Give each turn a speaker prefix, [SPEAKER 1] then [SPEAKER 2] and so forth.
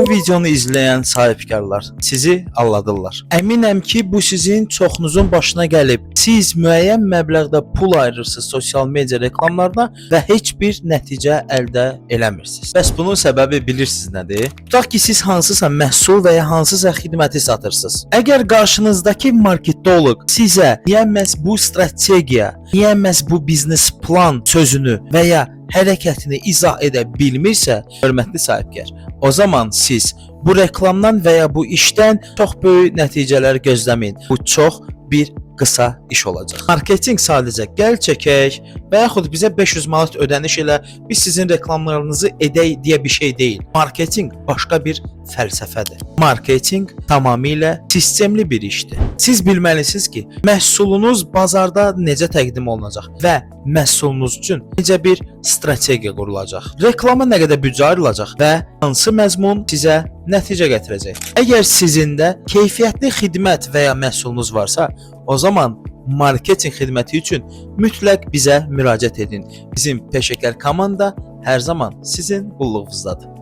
[SPEAKER 1] videonu izleyen sahibkarlar sizi aldadırlar. Əminəm ki, bu sizin çoxunuzun başına gəlib. Siz müəyyən məbləğdə pul ayırırsınız sosial media reklamlarına və heç bir nəticə əldə eləmirsiniz. Bəs bunun səbəbi bilirsiniz nədir? Tutaq ki, siz hansısa məhsul və ya hansısa xidməti satırsınız. Əgər qarşınızdakı marketoloq sizə niyə məhz bu strategiya, niyə məhz bu biznes plan sözünü və ya hərəkətini izah edə bilmirsə, hörmətli sahibkar, o zaman siz bu reklamdan və ya bu işdən çox böyük nəticələr gözləməyin. Bu çox bir qısa iş olacaq. Marketinq sadəcə gəl çəkək və yaxud bizə 500 manat ödəniş elə, biz sizin reklamlarınızı edək deyə bir şey deyil. Marketinq başqa bir fəlsəfədir. Marketinq tamamilə sistemli bir işdir. Siz bilməlisiniz ki, məhsulunuz bazarda necə təqdim olunacaq və məhsulunuz üçün necə bir strategiya qurulacaq. Reklama nə qədər büdcə ayrılacaq və hansı məzmun sizə nəticə gətirəcək. Əgər sizin də keyfiyyətli xidmət və ya məhsulunuz varsa, o zaman marketinq xidməti üçün mütləq bizə müraciət edin. Bizim peşəkar komanda hər zaman sizin qulluğunuzdadır.